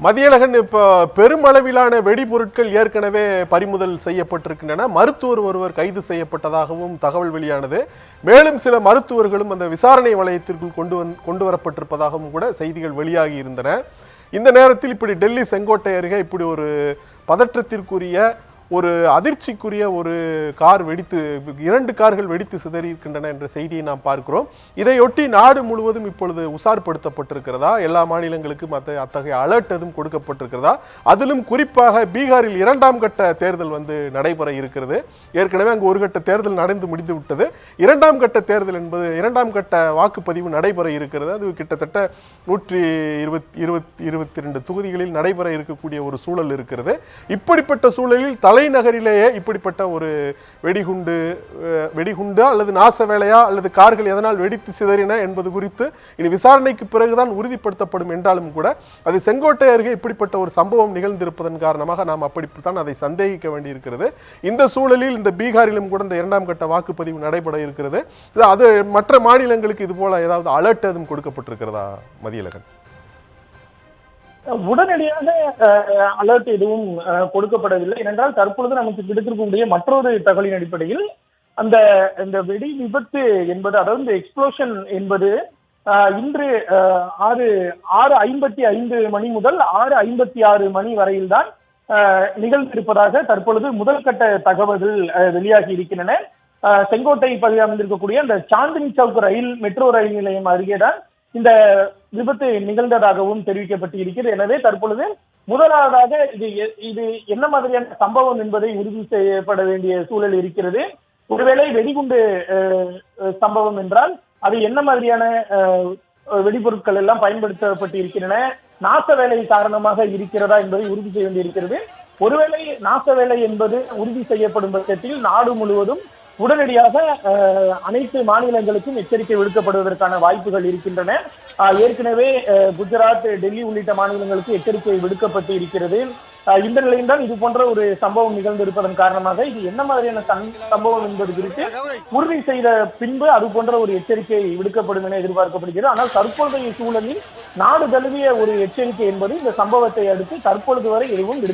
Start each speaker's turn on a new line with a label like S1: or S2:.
S1: மதியழகன், இப்போ பெருமளவிலான வெடிபொருட்கள் ஏற்கனவே பறிமுதல் செய்யப்பட்டிருக்கின்றன. மருத்துவர் ஒருவர் கைது செய்யப்பட்டதாகவும் தகவல் வெளியானது. மேலும் சில மருத்துவர்களும் அந்த விசாரணை வளையத்திற்குள் கொண்டு வரப்பட்டிருப்பதாகவும் கூட செய்திகள் வெளியாகி இருந்தன. இந்த நேரத்தில் இப்படி டெல்லி செங்கோட்டை அருகே இப்படி ஒரு பதற்றத்திற்குரிய ஒரு அதிர்ச்சிக்குரிய ஒரு இரண்டு கார்கள் வெடித்து சிதறி இருக்கின்றன என்ற செய்தியை நாம் பார்க்கிறோம். இதையொட்டி நாடு முழுவதும் இப்பொழுது உசார்படுத்தப்பட்டிருக்கிறதா, எல்லா மாநிலங்களுக்கும் அத்தகைய அலர்ட் எதுவும் கொடுக்கப்பட்டிருக்கிறதா? அதிலும் குறிப்பாக பீகாரில் 2ஆம் கட்ட தேர்தல் நடைபெற இருக்கிறது. ஏற்கனவே அங்கு ஒரு கட்ட தேர்தல் நடந்து முடிந்து விட்டது. 2ஆம் கட்ட தேர்தல் என்பது 2ஆம் கட்ட வாக்குப்பதிவு நடைபெற இருக்கிறது. அது கிட்டத்தட்ட 122 தொகுதிகளில் நடைபெற இருக்கக்கூடிய ஒரு சூழல் இருக்கிறது. இப்படிப்பட்ட சூழலில் தலைநகரிலேயே இப்படிப்பட்ட ஒரு வெடிகுண்டா அல்லது நாச வேலையா அல்லது கார்கள் எதனால் வெடித்து சிதறின என்பது குறித்து இனி விசாரணைக்கு பிறகுதான் உறுதிப்படுத்தப்படும் என்றாலும் கூட அது செங்கோட்டை அருகே இப்படிப்பட்ட ஒரு சம்பவம் நிகழ்ந்திருப்பதன் காரணமாக நாம் அப்படித்தான் அதை சந்தேகிக்க வேண்டியிருக்கிறது. இந்த சூழலில் இந்த பீகாரிலும் கூட இந்த 2ஆம் கட்ட வாக்குப்பதிவு நடைபெற இருக்கிறது. அது மற்ற மாநிலங்களுக்கு இது போல ஏதாவது அலர்ட் எதுவும் கொடுக்கப்பட்டிருக்கிறதா மதியழகன்?
S2: உடனடியாக அலர்ட் எதுவும் கொடுக்கப்படவில்லை. ஏனென்றால் தற்பொழுது நமக்கு கிடைத்திருக்கக்கூடிய மற்றொரு தகவலின் அடிப்படையில் இந்த வெடி விபத்து என்பது, அதாவது இந்த எக்ஸ்ப்ளோஷன் என்பது இன்று 6:55 மணி முதல் 6:56 மணி வரையில் தான் நிகழ்ந்திருப்பதாக தற்பொழுது முதல் கட்ட தகவல்கள் வெளியாகி இருக்கின்றன. செங்கோட்டை பகுதியில் அமைந்திருக்கக்கூடிய அந்த சாந்தினி சவுக் மெட்ரோ ரயில் நிலையம் அருகேதான் இந்த விபத்து நிகழ்ந்ததாகவும் தெரிவிக்கப்பட்டு இருக்கிறது. எனவே தற்பொழுது முதலாவதாக இது என்ன மாதிரியான சம்பவம் என்பதை உறுதி செய்யப்பட வேண்டிய சூழல் இருக்கிறது. ஒருவேளை வெடிகுண்டு சம்பவம் என்றால் அது என்ன மாதிரியான வெடிபொருட்கள் எல்லாம் பயன்படுத்தப்பட்டு இருக்கின்றன, நாச வேலை காரணமாக இருக்கிறதா என்பதை உறுதி செய்ய வேண்டியிருக்கிறது. ஒருவேளை நாச வேலை என்பது உறுதி செய்யப்படும் பட்சத்தில் நாடு முழுவதும் உடனடியாக அனைத்து மாநிலங்களுக்கும் எச்சரிக்கை விடுக்கப்படுவதற்கான வாய்ப்புகள் இருக்கின்றன. ஏற்கனவே குஜராத், டெல்லி உள்ளிட்ட மாநிலங்களுக்கு எச்சரிக்கை விடுக்கப்பட்டு இருக்கிறது. இந்த நிலையில்தான் இது போன்ற ஒரு சம்பவம் நிகழ்ந்திருப்பதன் காரணமாக இது என்ன மாதிரியான சம்பவம் என்பது குறித்து உறுதி செய்த பின்பு அது போன்ற ஒரு எச்சரிக்கை விடுக்கப்படும் என எதிர்பார்க்கப்படுகிறது. ஆனால் தற்போதைய சூழலில் நாடு தழுவிய ஒரு எச்சரிக்கை என்பது இந்த சம்பவத்தை அடுத்து தற்பொழுது வரை எதுவும்